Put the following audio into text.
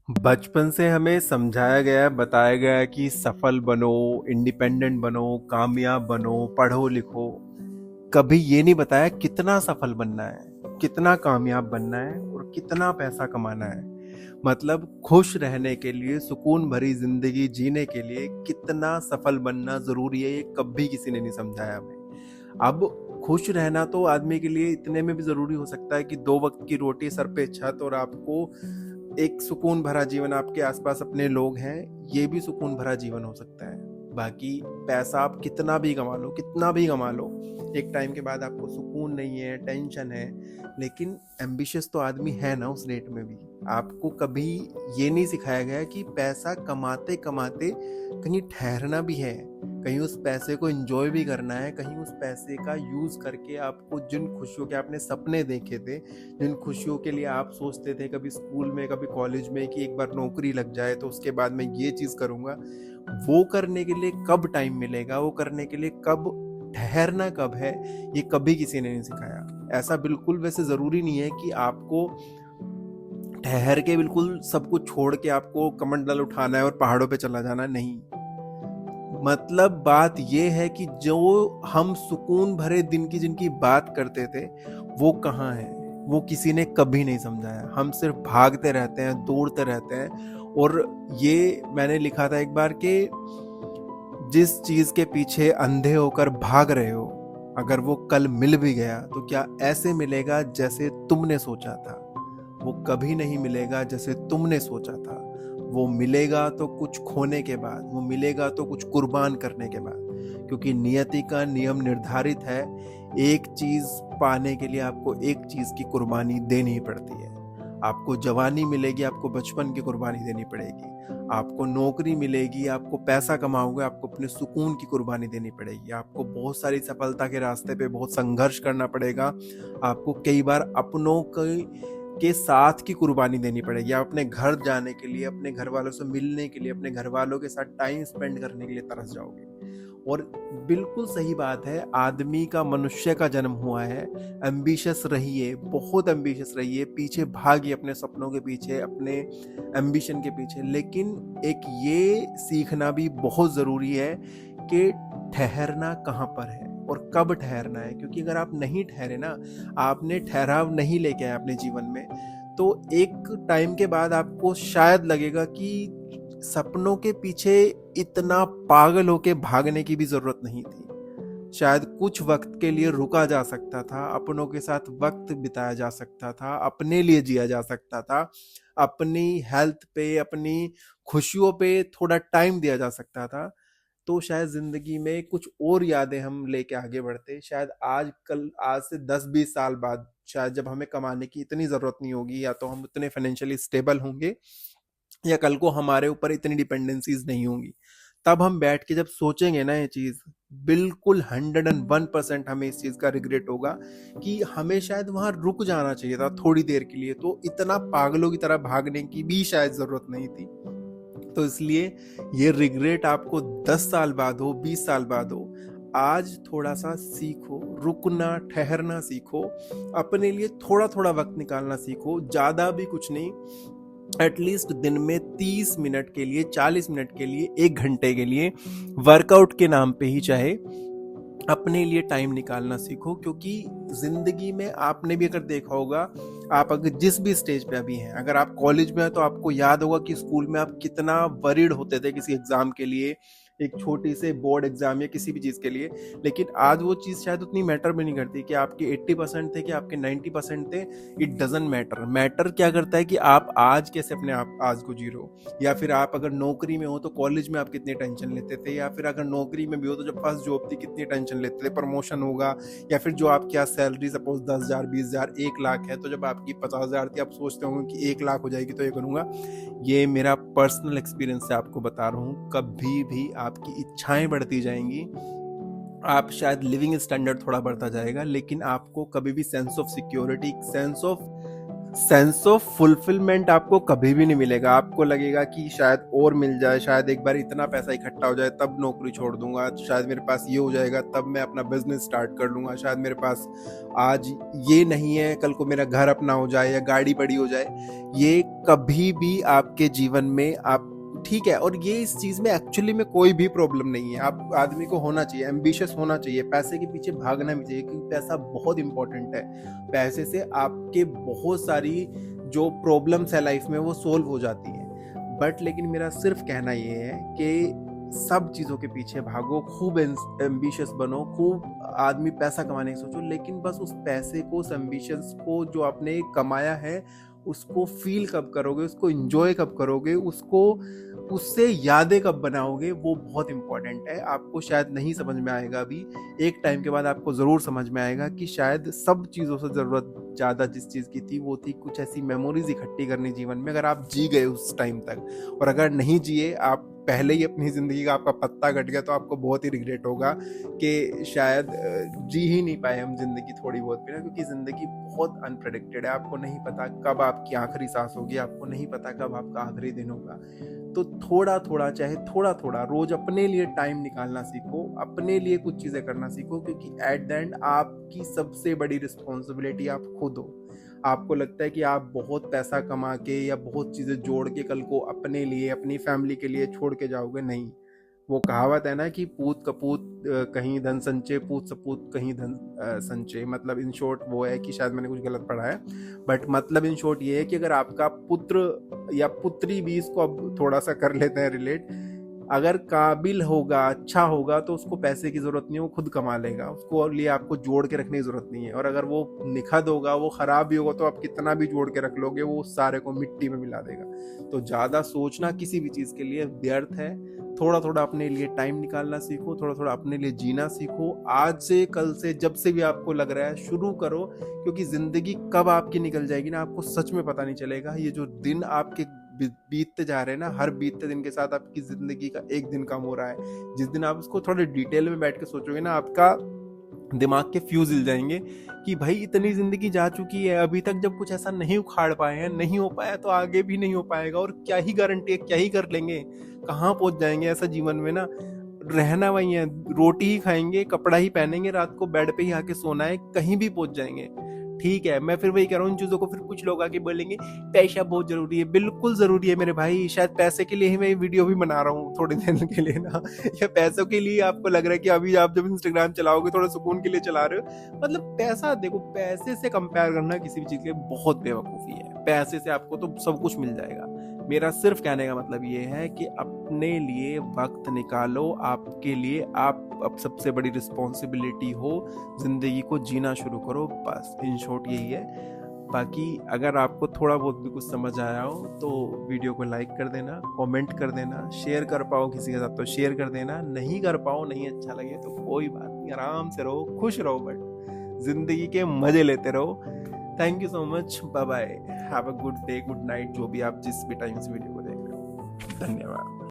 बचपन से हमें समझाया गया, बताया गया है कि सफल बनो, इंडिपेंडेंट बनो, कामयाब बनो, पढ़ो लिखो। कभी ये नहीं बताया कितना सफल बनना है, कितना कामयाब बनना है और कितना पैसा कमाना है। मतलब खुश रहने के लिए, सुकून भरी जिंदगी जीने के लिए कितना सफल बनना जरूरी है, ये कभी किसी ने नहीं समझाया हमें। अब खुश रहना तो आदमी के लिए इतने में भी जरूरी हो सकता है कि 2 वक्त की रोटी, सर पे छत और आपको एक सुकून भरा जीवन, आपके आसपास अपने लोग हैं, ये भी सुकून भरा जीवन हो सकता है। बाकी पैसा आप कितना भी कमा लो, कितना भी कमा लो, एक टाइम के बाद आपको सुकून नहीं है, टेंशन है। लेकिन एम्बिशियस तो आदमी है ना उस रेट में भी। आपको कभी ये नहीं सिखाया गया कि पैसा कमाते कमाते कहीं ठहरना भी है, कहीं उस पैसे को एंजॉय भी करना है, कहीं उस पैसे का यूज करके आपको जिन खुशियों के आपने सपने देखे थे, जिन खुशियों के लिए आप सोचते थे कभी स्कूल में, कभी कॉलेज में, कि एक बार नौकरी लग जाए तो उसके बाद मैं ये चीज करूंगा, वो करने के लिए कब टाइम मिलेगा, वो करने के लिए कब ठहरना कब है, ये कभी किसी ने नहीं सिखाया। ऐसा बिल्कुल वैसे जरूरी नहीं है कि आपको ठहर के बिल्कुल सब कुछ छोड़ के आपको कमंडल उठाना है और पहाड़ों पे चला जाना, नहीं। मतलब बात ये है कि जो हम सुकून भरे दिन की जिनकी बात करते थे, वो कहाँ है, वो किसी ने कभी नहीं समझाया। हम सिर्फ भागते रहते हैं, दौड़ते रहते हैं। और ये मैंने लिखा था एक बार कि जिस चीज के पीछे अंधे होकर भाग रहे हो, अगर वो कल मिल भी गया तो क्या ऐसे मिलेगा जैसे तुमने सोचा था। वो कभी नहीं मिलेगा जैसे तुमने सोचा था। वो मिलेगा तो कुछ खोने के बाद, वो मिलेगा तो कुछ कुर्बान करने के बाद। क्योंकि नियति का नियम निर्धारित है, एक चीज पाने के लिए आपको एक चीज की कुर्बानी देनी पड़ती है। आपको जवानी मिलेगी, आपको बचपन की कुर्बानी देनी पड़ेगी। आपको नौकरी मिलेगी, आपको पैसा कमाओगे, आपको अपने सुकून की कुर्बानी देनी पड़ेगी। आपको बहुत सारी सफलता के रास्ते पे बहुत संघर्ष करना पड़ेगा। आपको कई बार अपनों के साथ की कुर्बानी देनी पड़ेगी। आप अपने घर जाने के लिए, अपने घर वालों से मिलने के लिए, अपने घर वालों के साथ टाइम स्पेंड करने के लिए तरस जाओगे। और बिल्कुल सही बात है, आदमी का, मनुष्य का जन्म हुआ है। एम्बिशियस रहिए, बहुत एम्बिशियस रहिए, पीछे भागिए अपने सपनों के पीछे, अपने एम्बिशन के पीछे। लेकिन एक ये सीखना भी बहुत ज़रूरी है कि ठहरना कहाँ पर है और कब ठहरना है। क्योंकि अगर आप नहीं ठहरे ना, आपने ठहराव नहीं लेके आए अपने जीवन में, तो एक टाइम के बाद आपको शायद लगेगा कि सपनों के पीछे इतना पागल होके भागने की भी जरूरत नहीं थी। शायद कुछ वक्त के लिए रुका जा सकता था, अपनों के साथ वक्त बिताया जा सकता था, अपने लिए जिया जा सकता था, अपनी हेल्थ पे, अपनी खुशियों पे थोड़ा टाइम दिया जा सकता था। तो शायद जिंदगी में कुछ और यादें हम लेके आगे बढ़ते। शायद आज से 10-20 साल बाद, शायद जब हमें कमाने की इतनी जरूरत नहीं होगी, या तो हम उतने फाइनेंशियली स्टेबल होंगे, या कल को हमारे ऊपर इतनी डिपेंडेंसीज नहीं होंगी, तब हम बैठ के जब सोचेंगे ना ये चीज, बिल्कुल 101% हमें इस चीज का रिग्रेट होगा कि हमें शायद वहां रुक जाना चाहिए था थोड़ी देर के लिए। तो इतना पागलों की तरह भागने की भी शायद जरूरत नहीं थी। तो इसलिए ये रिग्रेट आपको 10 साल बाद हो, 20 साल बाद हो, आज थोड़ा सा सीखो, रुकना, ठहरना सीखो, अपने लिए थोड़ा थोड़ा वक्त निकालना सीखो। ज्यादा भी कुछ नहीं, एटलीस्ट दिन में 30 मिनट के लिए, 40 मिनट के लिए, 1 घंटे के लिए, वर्कआउट के नाम पे ही चाहे, अपने लिए टाइम निकालना सीखो। क्योंकि जिंदगी में आपने भी अगर देखा होगा, आप अगर जिस भी स्टेज पे अभी हैं, अगर आप कॉलेज में हैं तो आपको याद होगा कि स्कूल में आप कितना वरीड होते थे किसी एग्जाम के लिए, एक छोटी से बोर्ड एग्जाम या किसी भी चीज के लिए। लेकिन आज वो चीज शायद उतनी मैटर भी नहीं करती कि आपके 80% थे कि आपके 90% थे। It doesn't matter. मैटर क्या करता है कि आप आज कैसे अपने आप आज को जी रहे हो। या फिर आप अगर नौकरी में हो तो कॉलेज में आप कितनी टेंशन लेते थे, या फिर अगर नौकरी में भी हो तो जब फर्स्ट जॉब थी कितनी टेंशन लेते थे, प्रमोशन होगा, या फिर जो आपकी आज सैलरी सपोज 10,000, 20,000, 1 लाख है, तो जब आपकी 50,000 थी आप सोचते होंगे कि 1 लाख हो जाएगी तो ये करूंगा। ये मेरा पर्सनल एक्सपीरियंस से आपको बता रहा हूँ, कभी भी आपकी इच्छाएं बढ़ती जाएंगी, आप शायद लिविंग स्टैंडर्ड थोड़ा बढ़ता जाएगा, लेकिन आपको कभी भी sense of security, sense of sense of fulfilment आपको कभी भी नहीं मिलेगा। आपको लगेगा कि शायद और मिल जाए, शायद एक बार इतना पैसा इकट्ठा हो जाए तब नौकरी छोड़ दूंगा, शायद मेरे पास ये हो जाएगा तब मैं अपना बिजनेस स्टार्ट कर लूंगा, शायद मेरे पास आज ये नहीं है कल को मेरा घर अपना हो जाए या गाड़ी बड़ी हो जाए। ये कभी भी आपके जीवन में आप ठीक है। और ये इस चीज में एक्चुअली में कोई भी प्रॉब्लम नहीं है। आप आदमी को होना चाहिए, एम्बिशियस होना चाहिए, पैसे के पीछे भागना भी चाहिए क्योंकि पैसा बहुत इंपॉर्टेंट है। पैसे से आपके बहुत सारी जो प्रॉब्लम्स है लाइफ में वो सोल्व हो जाती हैं। बट लेकिन मेरा सिर्फ कहना ये है कि सब चीज़ों के पीछे भागो, खूब एम्बिशियस बनो, खूब आदमी पैसा कमाने की सोचो, लेकिन बस उस पैसे को, उस एम्बिशंस को जो आपने कमाया है उसको फील कब करोगे, उसको एंजॉय कब करोगे, उसको उससे यादें कब बनाओगे, वो बहुत इंपॉर्टेंट है। आपको शायद नहीं समझ में आएगा अभी, एक टाइम के बाद आपको ज़रूर समझ में आएगा कि शायद सब चीज़ों से ज़रूरत ज़्यादा जिस चीज़ की थी वो थी कुछ ऐसी मेमोरीज इकट्ठी करनी जीवन में। अगर आप जी गए उस टाइम तक, और अगर नहीं जिए, आप पहले ही अपनी ज़िंदगी का आपका पत्ता कट गया, तो आपको बहुत ही रिग्रेट होगा कि शायद जी ही नहीं पाए हम ज़िंदगी थोड़ी बहुत भी ना, क्योंकि ज़िंदगी बहुत अनप्रेडिक्टेड है। आपको नहीं पता कब आपकी आखिरी सांस होगी, आपको नहीं पता कब आपका आखिरी दिन होगा। तो थोड़ा थोड़ा, चाहे थोड़ा थोड़ा रोज अपने लिए टाइम निकालना सीखो, अपने लिए कुछ चीज़ें करना सीखो, क्योंकि एट द एंड आपकी सबसे बड़ी रिस्पॉन्सिबिलिटी आप खुद हो। आपको लगता है कि आप बहुत पैसा कमा के या बहुत चीज़ें जोड़ के कल को अपने लिए, अपनी फैमिली के लिए छोड़ के जाओगे, नहीं। वो कहावत है ना कि पूत कपूत कहीं धन संचय, पूत सपूत कहीं धन संचय। मतलब इन शॉर्ट वो है कि शायद मैंने कुछ गलत पढ़ा है, बट मतलब इन शॉर्ट ये है कि अगर आपका पुत्र या पुत्री भी, इसको अब थोड़ा सा कर लेते हैं रिलेट, अगर काबिल होगा, अच्छा होगा, तो उसको पैसे की जरूरत नहीं है, वो खुद कमा लेगा, उसको लिए आपको जोड़ के रखने की जरूरत नहीं है। और अगर वो निखद होगा, वो खराब भी होगा, तो आप कितना भी जोड़ के रख लोगे, वो उस सारे को मिट्टी में मिला देगा। तो ज्यादा सोचना किसी भी चीज के लिए व्यर्थ है। थोड़ा थोड़ा अपने लिए टाइम निकालना सीखो, थोड़ा थोड़ा अपने लिए जीना सीखो। आज से, कल से, जब से भी आपको लग रहा है शुरू करो, क्योंकि जिंदगी कब आपकी निकल जाएगी ना, आपको सच में पता नहीं चलेगा। ये जो दिन आपके बीतते जा रहे हैं ना, हर बीतते दिन के साथ आपकी जिंदगी का एक दिन कम हो रहा है। जिस दिन आप उसको थोड़े डिटेल में बैठ के सोचोगे ना, आपका दिमाग के फ्यूज हिल जाएंगे कि भाई इतनी जिंदगी जा चुकी है, अभी तक जब कुछ ऐसा नहीं उखाड़ पाए हैं, नहीं हो पाया, तो आगे भी नहीं हो पाएगा। और क्या ही गारंटी है, क्या ही कर लेंगे, कहाँ पहुंच जाएंगे। ऐसा जीवन में ना रहना वही है, रोटी ही खाएंगे, कपड़ा ही पहनेंगे, रात को बेड पे ही आके सोना है, कहीं भी पहुंच जाएंगे। ठीक है, मैं फिर वही कह रहा हूँ, इन चीजों को फिर कुछ लोग आके बोलेंगे पैसा बहुत जरूरी है। बिल्कुल जरूरी है मेरे भाई, शायद पैसे के लिए ही मैं ये वीडियो भी बना रहा हूँ थोड़ी देर के लिए ना, या पैसों के लिए आपको लग रहा है कि अभी आप जब इंस्टाग्राम चलाओगे थोड़ा सुकून के लिए चला रहे हो। मतलब पैसा देखो, पैसे से कंपेयर करना किसी भी चीज के लिए बहुत बेवकूफी है। पैसे से आपको तो सब कुछ मिल जाएगा। मेरा सिर्फ कहने का मतलब ये है कि अपने लिए वक्त निकालो, आपके लिए आप अब सबसे बड़ी रिस्पॉन्सिबिलिटी हो, जिंदगी को जीना शुरू करो, बस इन शॉर्ट यही है। बाकी अगर आपको थोड़ा बहुत भी कुछ समझ आया हो तो वीडियो को लाइक कर देना, कमेंट कर देना, शेयर कर पाओ किसी के साथ तो शेयर कर देना, नहीं कर पाओ, नहीं अच्छा लगे तो कोई बात नहीं, आराम से रहो, खुश रहो, बट जिंदगी के मजे लेते रहो। Thank you so much, bye bye, have a good day, good night, जो भी आप जिस भी टाइम इस वीडियो को देख रहे हो। धन्यवाद।